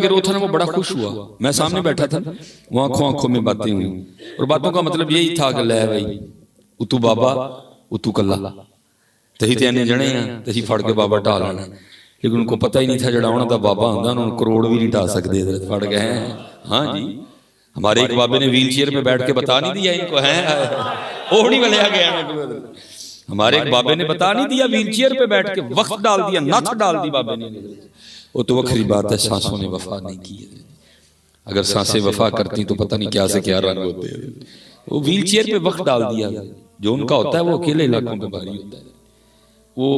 گروہ تھا نا وہ بڑا خوش ہوا. میں سامنے بیٹھا تھا, وہ آنکھوں آنکھوں میں باتیں ہوئی, اور باتوں کا مطلب یہی تھا کہ لے بھائی اتو بابا اتو کلا تہی تینے جنے ہیں تہی پھڑ کے بابا ٹا لینا. لیکن ان کو پتہ ہی نہیں تھا جڑا ہونا تھا بابا ہوندا انہوں نے کروڑ بھی نہیں ٹا سکتے پھڑ کے. ہیں ہاں جی, ہمارے ایک بابے نے ویل چیئر پہ بیٹھ کے بتا نہیں دیا ان کو, ہیں اوڑی والے آ گیا. ہمارے ایک بابے نے بتا نہیں دیا, ویل چیئر پہ بیٹھ کے وقت ڈال دیا, نتھ ڈال دی بابے نے. وہ تو وکری بات ہے, سانسوں نے وفا نہیں کی ہے. اگر سانسیں وفا کرتی تو پتہ نہیں کیا سے کیا رنگ ہوتے ہیں. وہ ویل چیئر پہ وقت ڈال دیا, جو ان کا ہوتا ہے وہ اکیلے علاقوں پہ بھاری ہوتا ہے. وہ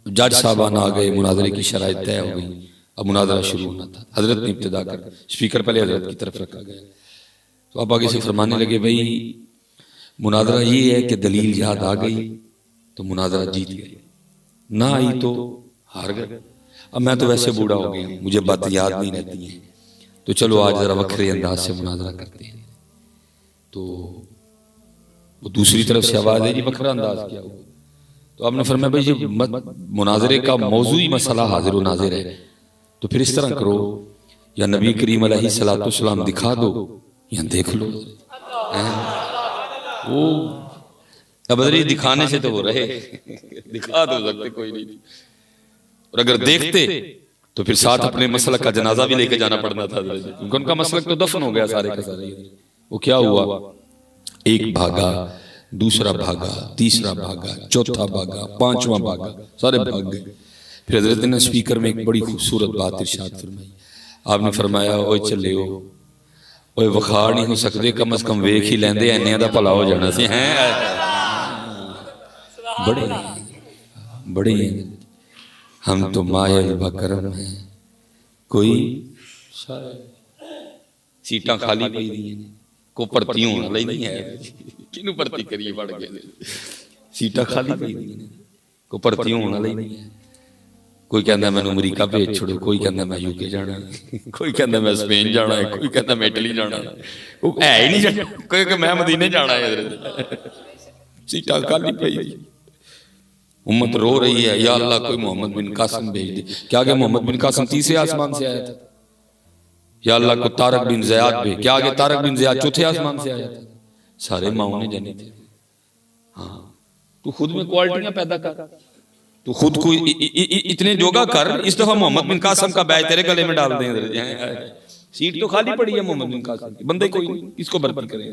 جج صاحبان آ گئے, مناظرے کی شرائط طے ہو گئی, اب مناظرہ شروع ہونا تھا. حضرت نے ابتدا کر, اسپیکر پہلے حضرت کی طرف رکھا گیا. تو اب آگے سے فرمانے لگے بھئی مناظرہ یہ ہے کہ دلیل یاد آ گئی تو مناظرہ جیت گئی, نہ آئی تو ہار گئے. اب میں تو ویسے بوڑھا ہو گیا ہوں, مجھے بات یاد نہیں رہتی ہے, تو چلو آج ذرا وکھرے انداز سے مناظرہ کرتے ہیں. تو وہ دوسری طرف سے آواز ہے جی وکھرا انداز کیا ہوا. تو آپ نے فرمایا بھائی جی مناظرے کا موضوعی مسئلہ حاضر و ناظر ہے, تو پھر اس طرح کرو یا نبی کریم علیہ الصلوۃ والسلام دکھا دو یا دیکھ لو. وہ اب ادھر دکھانے سے تو وہ رہے, دکھا دو سکتے کوئی نہیں, اور اگر دیکھتے تو پھر ساتھ اپنے مسلک کا جنازہ بھی لے کے جانا پڑنا تھا, کیونکہ ان کا مسلک تو دفن ہو گیا سارے کا سارے. وہ کیا ہوا, ایک بھاگا, دوسرا بھاگا, تیسرا بھاگا, چوتھا بھاگا, پانچواں بھاگا, سارے بھاگ گئے. پھر حضرت نے اسپیکر میں ایک بڑی خوبصورت بات ارشاد فرمائی. آپ نے فرمایا اوئے چلے ہو, اوئے وخار نہیں ہو سکتے, کم از کم ویکھ ہی لیندے اینیاں دا بھلا ہو جانا سی. ہیں بڑے بڑے ہم تو مائل بکرم ہیں, کوئی سیٹاں خالی پئی دی ہیں, کو پرتی ہونا لئی نہیں ہے, کینوں پرتی کریے بڑھ گئے, سیٹاں خالی پئی دی ہیں, کو پرتی ہونا لئی نہیں ہے. کوئی کہندا میں امریکہ بھیج چھوڑو, کوئی کہندا میں یو کے جانا ہے, کوئی کہندا میں اسپین جانا ہے, کوئی کہندا میں اٹلی جانا ہے. وہ ہے ہی نہیں جانا, کوئی کہ میں مدینے جانا ہے. سیٹاں خالی پئی دی, امت رو رہی ہے, یا اللہ کوئی محمد بن قاسم بھیج دے. کیا کہ محمد بن قاسم تیسرے آسمان سے آیا تھا, یا اللہ کو طارق بن زیاد بھیج. کیا کہ طارق بن زیاد چوتھے آسمان سے آیا تھا. سارے ماؤں نے جنے تھے. ہاں تو خود میں کوالٹیاں پیدا کر, تو خود کو اتنے جوگا کر, اس دفعہ محمد بن قاسم کا بیج تیرے گلے میں ڈال دیں. سیٹ تو خالی پڑی ہے محمد بن قاسم کی, بندے کوئی نہیں, کس کو بھرتی کریں.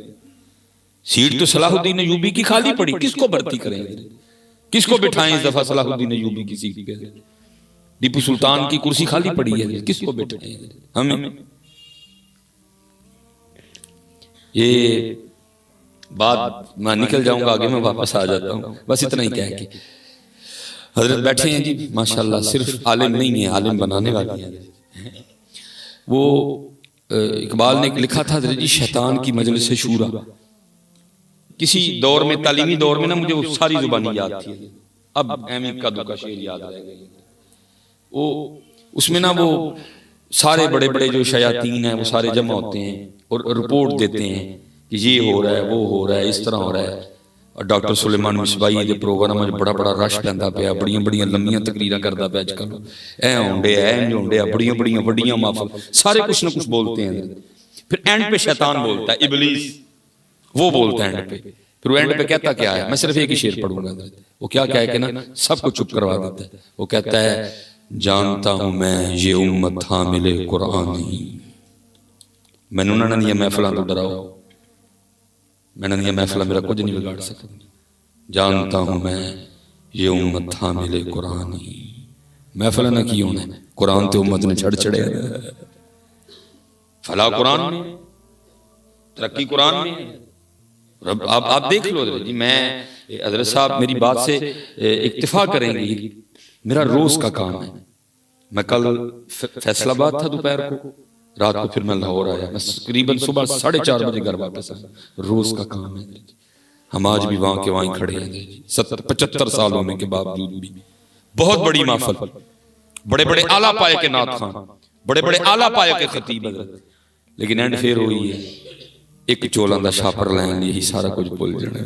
سیٹ تو صلاح الدین ایوبی کی خالی پڑی, کس کو بھرتی کریں, کس کو بٹھائیں اس دفعہ صلاح الدین ایوبی کی سیٹ پہ. ٹیپو سلطان کی کرسی خالی پڑی ہے, کس کو بٹھائیں ہمیں. یہ بات میں نکل جاؤں گا آگے, میں واپس آ جاتا ہوں, بس اتنا ہی کہہ کے. حضرت بیٹھے ہیں جی ماشاءاللہ, صرف عالم نہیں ہیں, عالم بنانے والے ہیں. وہ اقبال نے لکھا تھا حضرت جی شیطان کی مجلس شورا. کسی دور میں تعلیمی دور میں نا مجھے وہ ساری زبانی یاد تھی, اب احمد قادو کا شعر یاد رہ گئی. وہ اس میں نا وہ سارے بڑے بڑے جو شیاطین ہیں وہ سارے جمع ہوتے ہیں اور رپورٹ دیتے ہیں کہ یہ ہو رہا ہے, وہ ہو رہا ہے, اس طرح ہو رہا ہے. اور ڈاکٹر سلیمان مصباحی دے پروگرام میں بڑا بڑا رش پیندا پیا, بڑیاں بڑیاں لمبیاں تقریراں کردا پیا. اج کل اے ہونڈے اے ہونڈے, بڑیاں بڑیاں وڈیاں محفل, سارے کچھ نہ کچھ بولتے ہیں. پھر اینڈ پہ شیطان بولتا ہے, ابلیس وہ بولتا ہے اینڈ پہ. پھر وہ اینڈ پہ کہتا کیا ہے, میں صرف ایک ہی شعر پڑھوں گا. وہ کیا کہے کہ نا سب کو چپ کروا دیتا ہے. وہ کہتا ہے جانتا ہوں میں یہ امت حامل قرآن نہیں, میں نے انہوں نے یہ محفلاں تو ڈراؤ, میں نے یہ محفلہ میرا کچھ نہیں بگاڑ سکتا. جانتا ہوں میں یہ امت حامل قرآن نہیں, محفلہ نہ کی ہونے قرآن تے امت نے چھڑ چھڑے. فلا قرآن میں ترقی, قرآن میں. آپ دیکھ لو جی, میں حضرت صاحب میری بات سے اکتفا کریں گے, میرا روز کا کام ہے. میں کل فیصل آباد تھا دوپہر کو, رات کو پھر میں لاہور آیا, میں تقریباً صبح 4:30 بجے گھر واپس آیا. روز کا کام ہے. ہم آج بھی وہاں کے وہیں کھڑے ہیں 75 سال ہونے کے باوجود بھی. بہت بڑی محفل, بڑے بڑے اعلیٰ پائے کے نعت خان, بڑے بڑے اعلیٰ پائے کے خطیب, لیکن اینڈ پھر ہوئی ہے ایک چولاں دا شاپر لین, یہی سارا کچھ بھول جانا.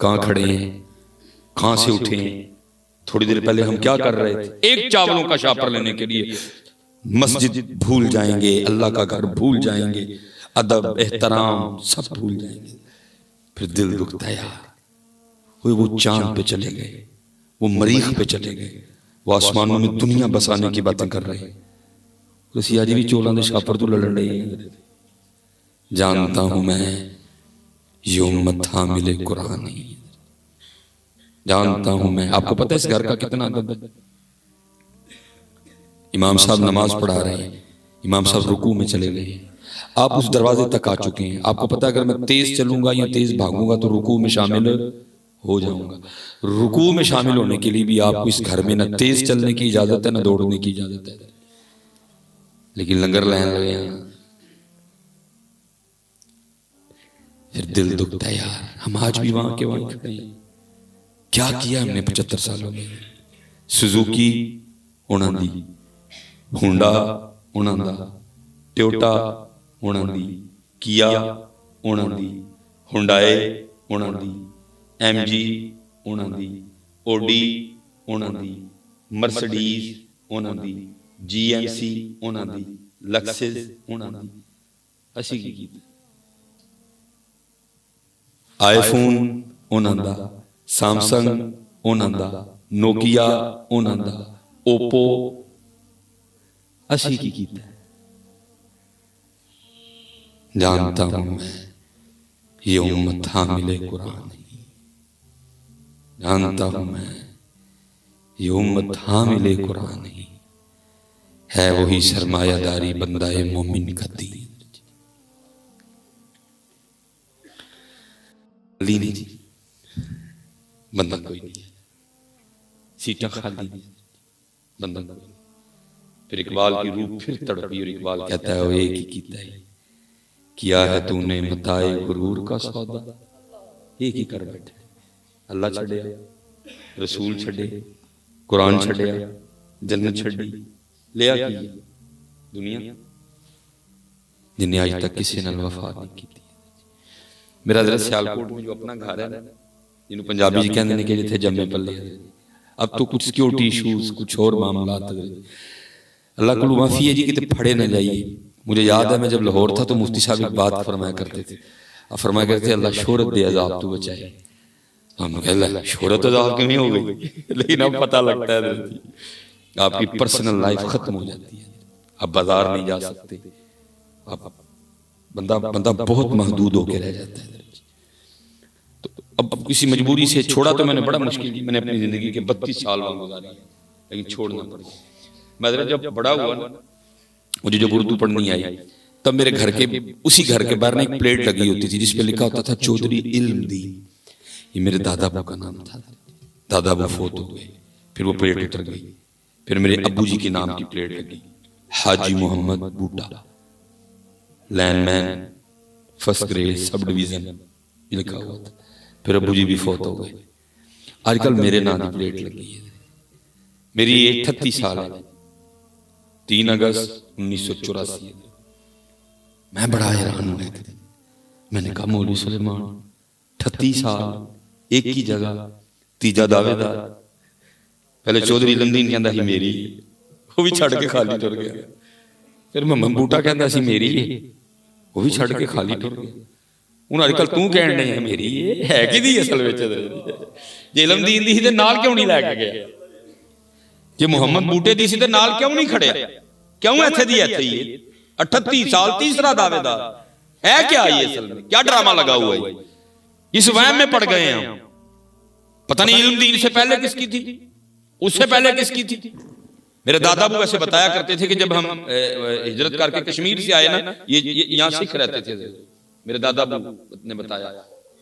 کہاں کھڑے ہیں, کہاں سے اٹھے ہیں, تھوڑی دیر پہلے ہم کیا کر رہے تھے. ایک چاولوں کا شاپر لینے کے لیے مسجد بھول جائیں گے، اللہ کا گھر بھول جائیں گے، ادب احترام سب بھول جائیں گے. پھر دل دکھتا ہے یار، وہ چاند پہ چلے گئے، وہ مریخ پہ چلے گئے، وہ آسمانوں میں دنیا بسانے کی باتیں کر رہے ہیں. رسیا جی بھی چولاں دے شاپر تو لڑن رہے ہیں. جانتا ہوں میں یہ امت حامل قرآن نہیں، جانتا ہوں میں. آپ کو پتہ ہے اس گھر کا کتنا ادب ہے؟ امام صاحب نماز پڑھا رہے ہیں، امام صاحب رکوع میں چلے گئے، آپ اس دروازے تک آ چکے ہیں. آپ کو پتہ ہے اگر میں تیز چلوں گا یا تیز بھاگوں گا تو رکوع میں شامل ہو جاؤں گا. رکوع میں شامل ہونے کے لیے بھی آپ کو اس گھر میں نہ تیز چلنے کی اجازت ہے نہ دوڑنے کی اجازت ہے. لیکن لنگر لین لگے ہیں. پھر دل دکھتا ہے یار، ہم آج بھی وہاں کے وہاں کھڑے ہیں. کیا کیا ہم نے 75 سالوں میں؟ سوزوکی انہاں دی، ہونڈا انہاں دا، ٹویوٹا انہاں دی، کیا انہاں دی، ہونڈائے انہاں دی، ایم جی انہاں دی، اوڈی انہاں دی، مرسڈیز انہاں دی، جی ایم سی انہاں دی، لکسس انہاں دی. اسی کی کیتا آئی فون انہاں دا، سامسنگ انہاں دا، نوکیا انہاں دا، اوپو اسی کی کیتا ہے. جانتا ہوں میں یہ امت حامل قرآن نہیں، جانتا ہوں میں یہ امت حامل قرآن نہیں، ہے وہی سرمایہ داری بندہ مومن کا دین. علی نہیں جی، بندہ کوئی نہیں، سیٹاں خالی بندہ کوئی نہیں. پھر اقبال کی روح پھر تڑپی اور اقبال کہتا ہے وہ ایک ہی کیتا ہے، کیا ہے تو نے متائے غرور کا سودا. ایک ہی کر بیٹھے، اللہ چھڑیا، رسول چھڑے، قرآن چھڑیا، جنت چھڑی، لیا کی دنیا جنہیں آج تک کسی نے وفا نہیں کی. میرا حضرت سیالکوٹ میں جو اپنا گھر ہے جنہوں پنجابی جی کہنے نے کہ جتھے جمے پلے، اب تو کچھ سیکیورٹی ایشوز کچھ اور معاملات، اللہ کو معافی ہے جی کہ پھڑے نہ جائیے. مجھے یاد ہے میں جب لاہور تھا تو مفتی صاحب ایک بات فرمایا کرتے تھے، فرمایا کرتے تھے اللہ شہرت دے عذاب تو بچائے. ہم نے کہا اللہ شہرت عذاب کیوں نہیں ہو گئی؟ لیکن اب پتہ لگتا ہے آپ کی پرسنل لائف ختم ہو جاتی ہے، اب بازار نہیں جا سکتے، اب بندہ بہت محدود ہو کے رہ جاتا ہے. تو اب کسی مجبوری سے چھوڑا تو میں نے بڑا مشکل کی، میں نے اپنی زندگی کے 32 سال وہاں گزارے لیکن چھوڑنا پڑا. میں جب بڑا ہوا نا، مجھے جب اردو پڑھنی آئی تب میرے گھر کے اسی گھر کے باہر ایک پلیٹ لگی ہوتی تھی جس پہ لکھا ہوتا تھا چودھری علم دین. یہ میرے دادا ابو کا نام تھا. دادا ابو فوت ہو گئے، پھر وہ پلیٹ اتر گئی. پھر میرے ابو جی کے نام کی پلیٹ لگی، حاجی محمد بوٹا، لینڈ مین، فرسٹ گریڈ سب ڈویژن لکھا ہوا تھا. پھر ابو جی بھی فوت ہو گئے. آج کل میرے نام کی پلیٹ لگی ہے. میری 38 سال ہے، 3 اگست 1984. میں بڑا حیران ہوں. میں نے کہا مولوی سلیمان 38 سال ایک ہی جگہ، تیجا دعوے دار. پہلے چودھری لندین کہندا ہی میری، وہ بھی چھڑ کے خالی ٹر گیا. پھر محمد بوٹا کہندا سی میری ہے، وہ بھی چھڑ کے خالی ٹر گیا. ہن اج کل تو کہن نہیں ہے میری ہے کہ دی اصل وچ جے علم دین دی تے نال کیوں نہیں لے کے گیا؟ جے محمد بوٹے دی سی تے نال کیوں نہیں کھڑیا؟ کیوں ایتھے دی ایتھے ہی 38 سال تیسرا دعوے دار ہے؟ کیا یہ اصل میں کیا ڈرامہ لگا ہوا ہے؟ اس وہم میں پڑ گئے ہیں. پتہ نہیں علم دین سے پہلے کس کی تھی، اس سے پہلے کس کی تھی. میرے دادا ابو ایسے بتایا کرتے تھے کہ جب ہم ہجرت کر کے کشمیر سے آئے نا، یہ یہاں سکھ رہتے تھے. میرے دادا ابو نے بتایا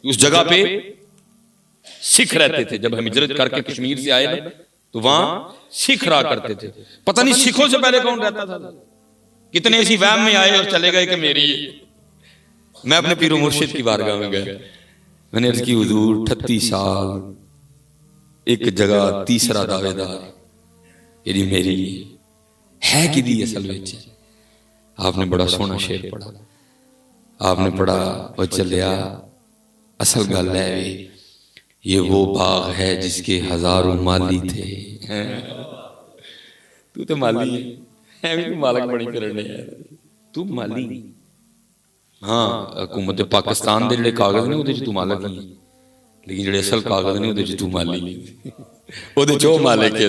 اس جگہ پہ سکھ رہتے تھے. جب ہم ہجرت کر کے کشمیر سے آئے نا تو وہاں سکھ رہا کرتے تھے. پتہ نہیں سکھوں سے پہلے کون رہتا تھا. کتنے ایسی وہم میں آئے اور چلے گئے کہ میری. میں اپنے پیر و مرشد کی بارگاہ میں گیا، میں نے عرض کی حضور 38 سال ایک جگہ تیسرا دعوے دار، یہ میری ہے کہ دی اصل وچ. آپ نے بڑا سونا شعر پڑھا. آپ نے پڑھا وہ چلیا اصل گل ہے یہ وہ باغ ہے جس کے ہزاروں مالی تھے. تو مالی ہے، ਐਵੇਂ ਤੂੰ ਮਾਲਕ ਬਣੀ ਫਿਰਨੇ ਆ, ਤੂੰ ਮਾਲੀ ਨਹੀਂ। ਹਾਂ ਹਕੂਮਤ ਪਾਕਿਸਤਾਨ ਦੇ ਜਿਹੜੇ ਕਾਗਜ਼ ਨੇ ਉਹਦੇ 'ਚ ਤੂੰ ਮਾਲਕ ਹੀ ਹੈ, ਲੇਕਿਨ ਜਿਹੜੇ ਅਸਲ ਕਾਗਜ਼ ਨੇ ਉਹਦੇ 'ਚ ਤੂੰ ਮਾਲੀ ਨਹੀਂ, ਉਹਦੇ 'ਚ ਉਹ ਮਾਲਿਕ ਹੈ।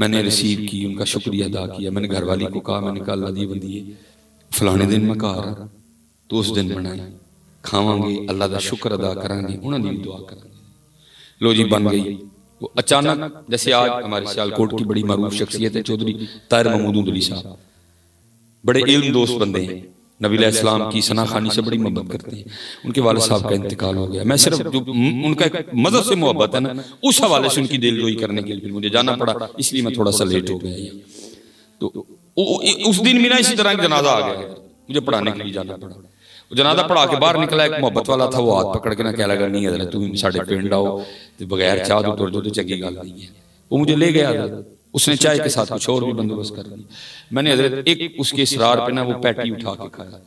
میں نے ریسیو کی، ان کا شکریہ ادا کیا. میں نے گھر والی کو کہا، میں نے کہا اللہ دی بندی فلانے دن میں گھر آ تو اس دن بنائی کھاواں گے، اللہ دا شکر ادا کریں گے، انہوں نے بھی دعا کریں گے. لو جی بن گئی. وہ اچانک جیسے آج ہمارے سیالکوٹ کی بڑی معروف شخصیت ہے چودھری طاہر محمود اندلی صاحب، بڑے علم دوست بندے ہیں، نبی علیہ السلام کی ثنا خوانی سے بڑی محبت کرتے ہیں. ان کے والد صاحب کا انتقال ہو گیا. میں صرف جو ان کا ایک مذہب سے محبت ہے نا، اس حوالے سے ان کی دل جوئی کرنے کے لیے مجھے جانا پڑا، اس لیے میں تھوڑا سا لیٹ ہو گیا. تو اس دن میرا اسی طرح جنازہ آ گیا، مجھے پڑھانے کے لیے جانا پڑا. جنازہ پڑھا کے باہر نکلا، ایک محبت والا تھا، وہ ہاتھ پکڑ کے نہ کہہ لگا نہیں حضرت تم ساڈے پنڈ آؤ تے بغیر چاہ دو ٹر جو تو چنگی گل نہیں ہے. وہ مجھے لے گیا حضرت، اس نے چائے کے ساتھ کچھ اور بھی بندوبست کر دیا. میں نے حضرت ایک اس کے اصرار پہ نا وہ پیٹی اٹھا کے کھایا.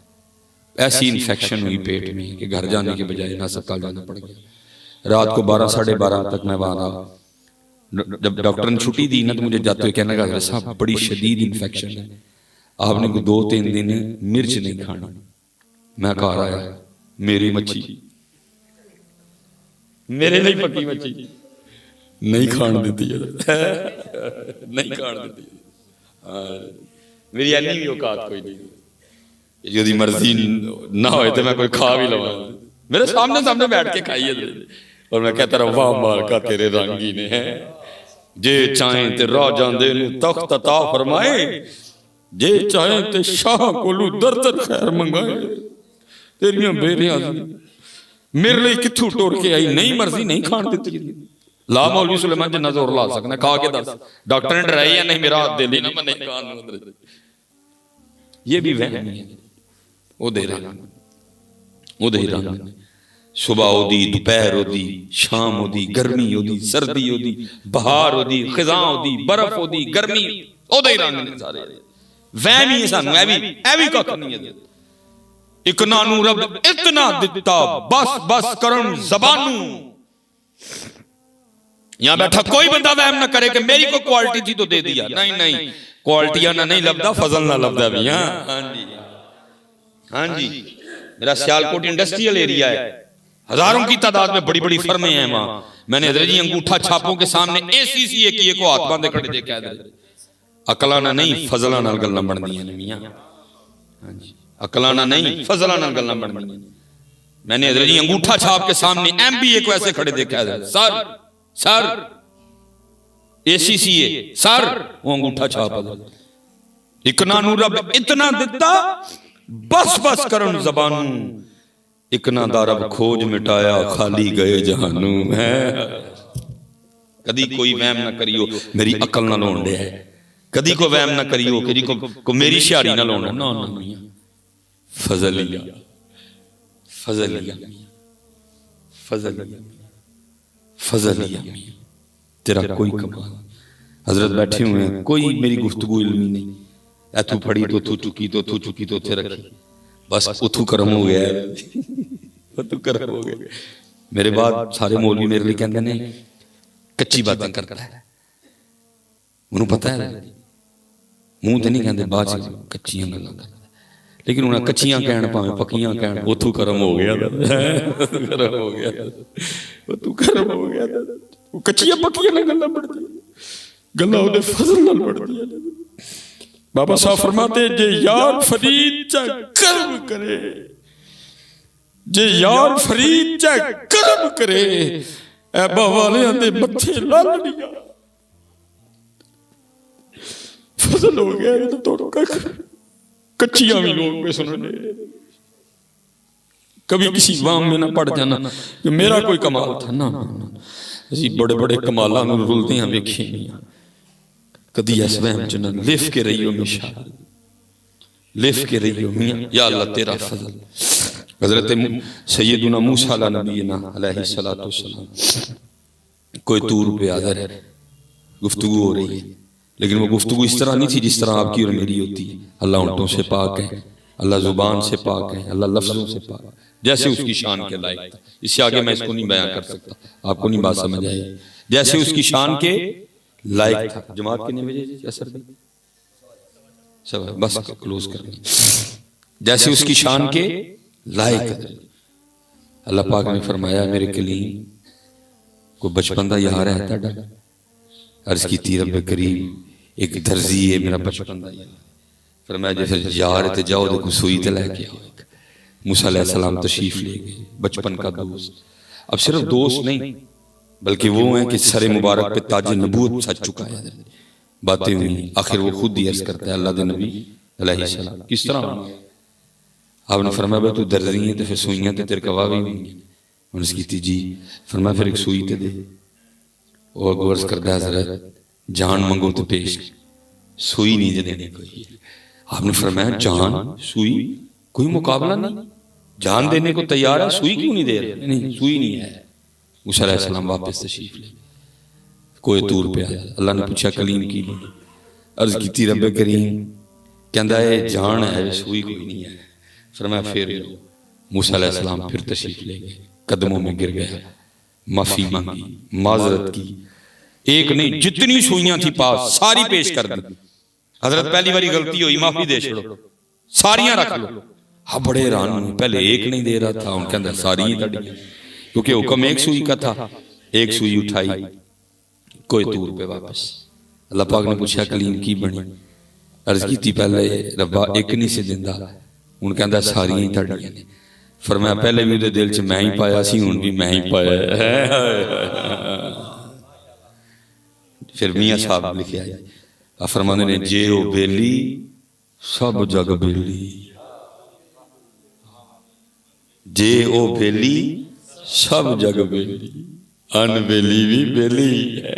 ایسی انفیکشن ہوئی پیٹ میں کہ گھر جانے کے بجائے ہسپتال جانا پڑ گیا. رات کو 12 ساڑھے 12 تک میں وہاں رہا. جب ڈاکٹر نے چھٹی دی نا تو مجھے جاتے ہوئے کہنے لگا حضرت صاحب بڑی شدید انفیکشن ہے، آپ نے کوئی 2-3 دن مرچ نہیں کھانی. میں کہا رہا ہے میری مچھی میرے لیے پکی مچھی نہیں کھان دیتی ہے، نہیں کھان دیتی. میری اینی بھی اوقات کوئی نہیں، یدی مرضی نہ ہوئے تو میں کوئی کھا بھی لوں. میرے سامنے بیٹھ کے کھائیے اور میں کہتا رہا واہ مالکا تیرے رنگینے ہیں، جے چاہیں تے راہ جاندے نے تخت عطا فرمائے، جے چاہیں تے شاہ کولو در در خیر منگائے. تیریاں بیریاں میرے لئے کتھو ٹور کے آئی، نہیں مرضی نہیں کھان دیتی. لا مولوی سلیمان جنہ زور لا سکنا کھا کے دس، ڈاکٹر نے ڈرائی ہے نہیں میرا ہاتھ دے لینا میں نہیں کھان. یہ بھی وہم ہے، وہ دے رہا وہ دے رہا. صبح ہو دی، دوپہر ہو دی، شام ہو دی، گرمی ہو دی، سردی ہو دی، بہار ہو دی، خزاں ہو دی، برف ہو دی، گرمی ہو دے رہا. سارے وہم ہی ہے سانو، ایوی ککھ نہیں ہے. اکنا نو رب اتنا دتا بس بس کرن زبانوں. یہاں بیٹھا کوئی بندہ وہم نہ کرے کہ میری کو کوالٹی تھی تو دے دیا. نہیں کوالٹیاں نہ نہیں لبدا، فضل نہ لبدا بھی. ہاں جی میرا سیالکوٹ انڈسٹریل ایریا ہے، ہزاروں کی تعداد میں بڑی بڑی فرمیں ہیں وہاں. میں نے حضرت جی انگوٹھا چھاپوں کے سامنے ACCA کی ایک ہاتھ باندھے کھڑے دیکھا ہے. عقلانا نہیں فضلانا گلاں بن دی ہیں میاں. ہاں جی عقلانا نہیں فضلانا گلاں بن دی ہیں. میں نے حضرت جی انگوٹھا چھاپ کے سامنے MBA کو ایسے کھڑے دیکھا ہے. سر ACCA سر وہ انگوٹھا چھاپ اکنا نو رب اتنا دیتا بس بس کرن زبانوں. اکنا دا رب کھوج مٹایا خالی گئے جہانوں. کدی کوئی وہم نہ کریو میری عقل نہ لون دے ہے، کدی کو وہم نہ کریو کدی کو میری شیاری نہ لون. نہ فضلیہ فضلیہ فضلیہ فضلیہ تیرا کوئی کمال. حضرت بیٹھے ہوئے ہیں، کوئی میری گفتگو علمی نہیں. ایتھو پھڑی تو تھو چکی تو تھو چکی تو تھے رکھی، بس اتھو کرم ہو گیا ہے. اتھو کرم ہو گیا. میرے بعد سارے مولوی میرے لئے کہندے نے کچی باتیں کرتا ہے. انہوں پتہ ہے منہ تے نہیں کہندے بعد سے کچیاں گلاں کرتا ہے، لیکن انہاں کچیاں کہن پاویں پکیاں کہن اتھو کرم ہو گیا. کرم ہو گیا، اتھو کرم ہو گیا. کچیاں پکیاں نہ گلاں بڑھتی گلاں اودے فضل نال بڑھتی. بابا صاحب فرماتے جے یار فرید چا کرم کرے، جے یار فرید چا کرم کرے، اے باوالیاں دے متھے لالڑیاں. فضل ہو گیا تو کچیاں بھی لوگ میں سننے. کبھی کسی وام میں نہ پڑ جانا کہ میرا کوئی کمال تھا. نا اسی بڑے بڑے کمالاں نوں رلدے ہیں ویکھے نہیں. کدی اس وہم چ نہ لف کے رہیو میشا، لف کے رہیو میاں یا اللہ تیرا فضل. حضرت سیدنا موسیٰ علیہ نبینا علیہ السلام کوئی طور پہ آدھر ہے، گفتگو ہو رہی ہے، لیکن وہ گفتگو اس طرح نہیں تھی جس طرح آپ کی اور میری ہوتی ہے. اللہ اونٹوں سے پاک ہے، اللہ زبان سے پاک ہے، اللہ لفظوں سے پاک ہے، جیسے اس کی شان کے لائق تھا. اس سے آگے میں اس کو نہیں بیان کر سکتا، آپ کو نہیں بات سمجھ آئی. جیسے اس کی شان کے لائق تھا. جماعت کے نہیں بجے اثر دی بس کلوز کر لیں. جیسے اس کی شان کے لائق. اللہ پاک نے فرمایا میرے کلیم کو بچپن دا یار ہے تھا عرض کی تھی رب کریم ایک درزی ہے میرا بچپن دا، فرمایا جی پھر یار تے جاؤ دے کو سوئی تے لے کے آؤ. موسیٰ علیہ السلام تشریف لے گئے، بچپن کا دوست. اب صرف دوست نہیں بلکہ وہ ہیں کہ سر مبارک پہ تاج نبوت سج چکا ہے. باتیں ہوئی، آخر وہ خود ہی عرض کرتا ہے اللہ دے نبی علیہ السلام کس طرح ہوں؟ آپ نے فرمایا بھائی تو درزی ہیں تو پھر سوئیاں تے تیرے کوا بھی ہوں گی. انہوں نے کی تھی جی. فرمایا پھر ایک سوئی تے دے. اور غرض کرتا ہے حضرت جان منگو تو پیش، سوئی نہیں دے دینے کوئی. آپ نے فرمایا جان سوئی کوئی مقابلہ نہیں، جان دینے کو تیار ہے، سوئی کیوں نہیں دے رہے؟ نہیں سوئی نہیں ہے. موسیٰ علیہ السلام واپس تشریف لے کوئی طور پہ آیا. اللہ نے پوچھا کلیم کی بنی؟ عرض کی تھی رب کریم کہندا ہے جان ہے سوئی کوئی نہیں ہے. فرمایا پھر موسیٰ علیہ السلام پھر تشریف لے گئے، قدموں میں گر گیا، معافی مانگی، معذرت کی. ایک نہیں جتنی سوئیاں تھی پاس ساری پیش کر دی. حضرت پہلی باری غلطی ہوئی معافی دے چھڑو، ساریاں رکھ لو. ہاں بڑے حیران ہوئے، پہلے ایک نہیں دے رہا تھا، ان کے اندر ساری ہی تڑی، کیونکہ حکم ایک سوئی کا تھا. ایک سوئی اٹھائی کوئی طور پہ واپس. اللہ پاک نے پوچھا کلیم کی بنی؟ عرض کی تھی پہلے ربا ایک نہیں سے دندہ، ان کے اندر ساری ہی تڑی. فرمایا پہلے بھی دل چ میں ہی پایا سی، ہن بھی میں ہی پایا. پھر میاں صاحب لکھے آئے فرمانے نے جے او بیلی سب جگ بیلی، جے او بیلی سب جگ بیلی، ان بیلی بھی بیلی ہے.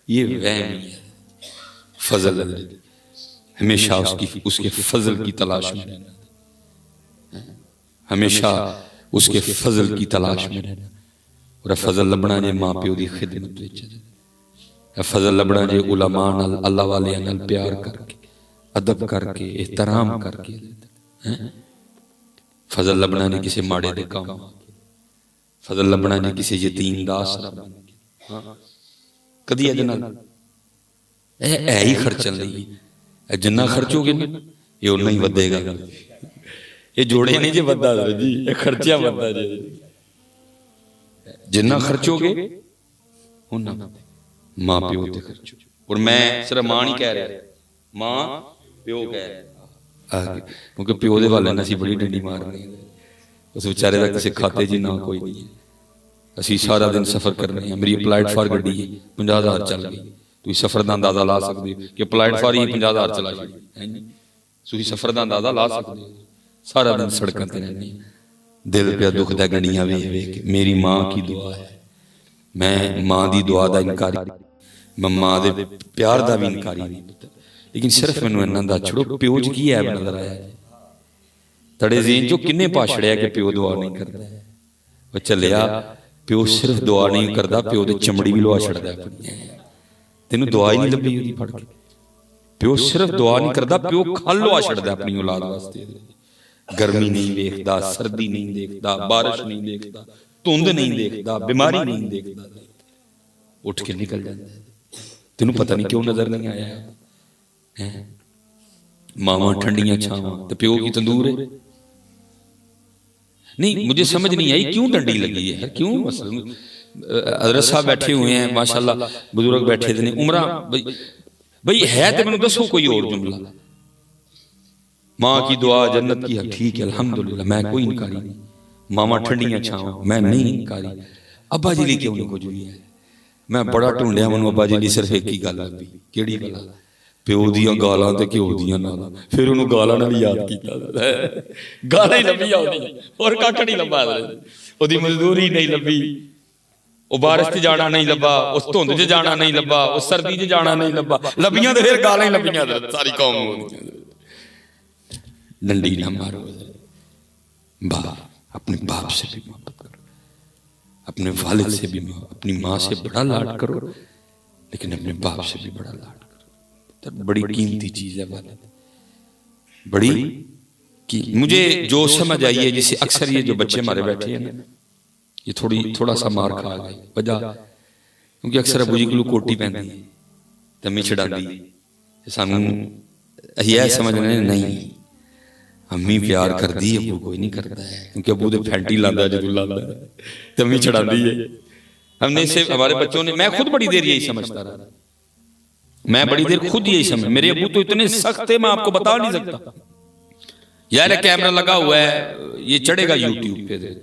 یہ وہم ہے. فضل ہمیشہ اس کے فضل کی تلاش میں رہنا، ہمیشہ اس کے فضل کی تلاش میں رہنا. اور فضل لبنا جے ماں پیو دی خدمت وچ، فضل لبنا جے علماء نال اللہ والے نال پیار کر کے، ادب کر کے، احترام کر کے. فضل لبنا جے کسی ماڑے دے کام، فضل لبنا جے کسی یتیم دا آسرا بن کے. کدی اجنا اے ہی خرچن لئی جنہ خرچو گے نا یہ اُنہ ہی ودے گا. یہ جوڑے نہیں جے ودا جی، یہ خرچہ ودا جی. جنہ خرچو گے انہ ماں پیو تے خرچو. اور میں صرف ماں نہیں کہہ رہا، ماں پیو کہہ رہا، کیونکہ پیو دے والے نے اسی بڑی ڈنڈی مار رہے ہیں. اس بیچارے دا کسی کھاتے جی نہ کوئی نہیں. اسی سارا دن سفر کرنے ہیں. میری اپلائڈ فار گڈی ہے 50,000 چل گئی. تو سفر دا اندازہ لا سکتے ہو کہ اپلائڈ فار ہی 50,000 چلا جائے. تو سفر دا اندازہ لا سکتے ہو. سارا دن سڑکاں تے رہنے، دل پہ دکھ دا گنیاں ویکھ ویکھ. میری ماں کی دعا ہے، میں ماں دی دعا دا انکاری، میں ماں دے پیار دا بھی انکاری نہیں. لیکن صرف میں انہاں دا چھڑو پیو جی کی عیب نظر آیا ہے. تڑے ذہن جو کنے پاشڑیا کہ پیو دعا نہیں کرتا ہے. وہ چلیا پیو صرف دعا نہیں کرتا، پیو دے چمڑی بھی لوا چھڑدا ہے. تینوں دعا ہی نہیں لبھی ہوئی پڑھ کے. پیو صرف دعا نہیں کرتا، پیو کھل لوا چھڑدا اپنی اولاد واسطے. گرمی نہیں دیکھتا، سردی نہیں دیکھتا، بارش نہیں دیکھتا، تند نہیں دیکھتا، بیماری نہیں دیکھتا. اٹھ کے نکل جاتا ہے. تینوں پتہ نہیں کیوں نظر نہیں آیا ہے. ماواں ٹھنڈیاں چھاواں تے پیو کی تندور ہے. نہیں مجھے سمجھ نہیں آئی کیوں ڈنڈی لگی ہے، کیوں؟ مثلا حضرت صاحب بیٹھے ہوئے ہیں ماشاءاللہ، بزرگ بیٹھے تھے عمرہ بھئی ہے تو میں نے دسو کوئی اور جملہ. ماں کی دعا جنت کی ہے، ٹھیک ہے الحمدللہ، میں کوئی انکاری نہیں. ماما ٹھنڈیاں چھاواں میں نہیں انکاری. ابا جی لی کیوں نہیں کچھ بھی ہے؟ میں بڑا ٹونڈیا منو ابا جی لی صرف ایک ہی گل لبھی. کیڑی گل؟ پیو دیاں گالاں تے کیو دیاں نالاں. پھر انہوں گالاں نے بھی یاد کیتا، گالاں ہی لبھی آؤ اور کاکڑ ہی لبا او دی مزدوری نہیں لبھی، او بارش تے جانا نہیں لبا، اس دھند تے جانا نہیں لبا، اس سردی تے جانا نہیں لبا. لبیاں تے پھر گالاں ہی لبیاں ساری قوم ہو. ڈنڈی نہ مارو. اپنے باپ سے بھی محبت کرو، اپنے والد سے بھی، اپنی ماں سے بڑا لاڈ کرو، لیکن اپنے باپ سے بھی بڑا لاڈ کرو. بڑی قیمتی چیز ہے والد، بڑی مجھے جو سمجھ آئی ہے. جسے اکثر یہ جو بچے ہمارے بیٹھے ہیں نا، یہ تھوڑا سا مار کھا گئے. وجہ کیونکہ اکثر ابو جی کو کوٹی پہنتی ہے، تمی چھڑا دی. سانوں یہ سمجھنے نہیں، امی پیار کر دی، ابو کوئی نہیں کرتا ہے، کیونکہ ابو دے پھینٹی لاندہ ہے، جدو لاندہ ہے، تمی چھڑا دی ہے. ہم نے اسے ہمارے بچوں نے، میں خود بڑی دیر یہی سمجھتا رہا میں بڑی دیر خود یہی سمجھ، میرے ابو تو اتنے سخت تھے میں آپ کو بتا نہیں سکتا. یار کیمرہ لگا ہوا ہے، یہ چڑھے گا یوٹیوب پہ،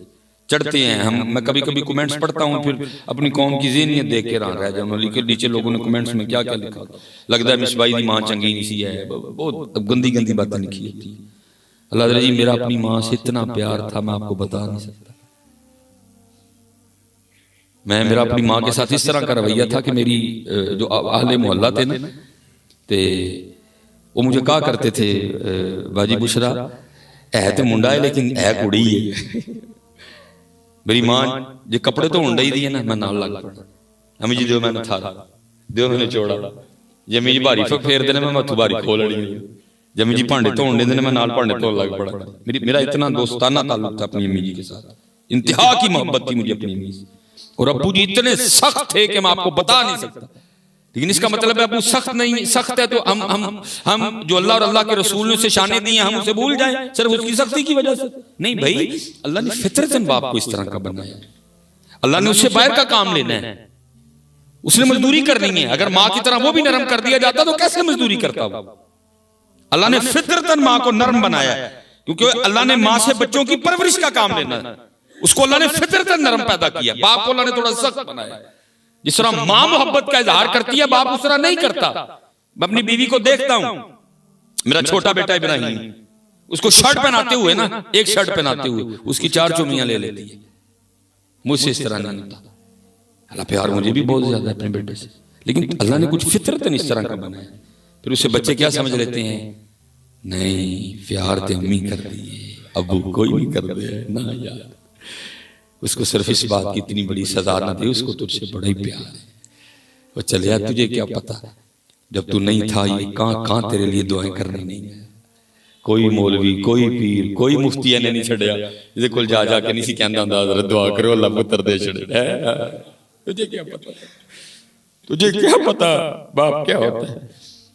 چڑھتے ہیں ہم. میں کبھی کبھی کمنٹس پڑھتا ہوں، پھر اپنی قوم کی ذہنیت دیکھ کے رہ جاؤں. نیچے لوگوں نے کمنٹس میں کیا کیا لکھا، لگتا ہے مصباحی دی ماں چنگی نہیں سی ہے، بہت گندی گندی باتیں لکھی ہوتی ہیں. اللہ تعالیٰ جی میرا اپنی ماں سے اتنا پیار تھا میں آپ کو بتا نہیں سکتا. میرا اپنی ماں کے ساتھ اس طرح کا رویہ تھا کہ میری جو اہل محلہ تھے نا، تے وہ مجھے کہا کرتے تھے باجی بشرا ہے تو منڈا ہے لیکن ہے کڑی ہے. میری ماں جو کپڑے تو ہونڈا ہی دی ہے نا، میں نال لگ پڑا، امی جی دیو میں نے تھا دیو میں نے چوڑا، جمی جی بھاری پھیر دینے میں متھو بھاری کھولڑی، جمی جی پانڈے تو ہونڈے دینے میں نال پانڈے تو لگ پڑا. میرا اتنا دوستانہ تعلق تھا اپنی امی جی کے ساتھ، انتہا کی محبت تھی مجھے اپنی امی سے. اور ابو جی اتنے سخت تھے کہ میں آپ کو بتا نہیں سکتا. لیکن اس کا مطلب ہے ابو سخت نہیں، سخت ہے تو ہم جو اللہ اور اللہ کے رسول نے اسے شانے دی ہیں ہم اسے بھول جائیں صرف اس کی سختی کی وجہ سے؟ نہیں بھائی، اللہ نے فطرتاً باپ کو اس طرح کا بنایا. اللہ نے اس سے باہر کا کام لینا ہے، اس نے مزدوری کرنی ہے. اگر ماں کی طرح وہ بھی نرم کر دیا جاتا تو کیسے مزدوری کرتا ہو؟ اللہ نے فطرتاً ماں کو نرم بنایا ہے، کیونکہ اللہ نے ماں سے بچوں کی پرورش کا کام لینا ہے. اس کو اللہ نے فطرتاً نرم پیدا کیا. باپ کو اللہ نے تھوڑا سخت بنایا. جس طرح ماں محبت کا اظہار کرتی ہے باپ اس طرح نہیں کرتا. میں اپنی بیوی کو دیکھتا ہوں، میرا چھوٹا بیٹا ابراہیم، اس کو شرٹ پہناتے ہوئے نا، ایک شرٹ پہناتے ہوئے اس کی 4 چومیاں لے لیتی ہے. مجھ سے اس طرح نہیں ہوتا. اللہ پیار مجھے بھی بہت زیادہ ہے اپنے بیٹے سے، لیکن اللہ نے کچھ فطرتاً اس طرح کا بنایا. پھر اسے بچے کیا سمجھ لیتے ہیں؟ نہیں پیار تے امی کر دی، ابو کوئی نہیں کر دے نا یار. اس کو صرف اس بات کی اتنی بڑی سزا نہ دے، اس کو تجھ سے بڑا ہی پیار ہے. وہ چلیا تجھے کیا پتا جب تو نہیں تھا یہ کہاں تیرے لیے دعائیں کرنے نہیں گیا. کوئی مولوی، کوئی پیر، کوئی مفتی نے نہیں چھڑیا جے کول جا کے نہیں سی کہندا ہوندا حضرت دعا کرو اللہ پتر دے چھڑے. تجھے کیا پتا، تجھے کیا پتا باپ کیا ہوتا ہے.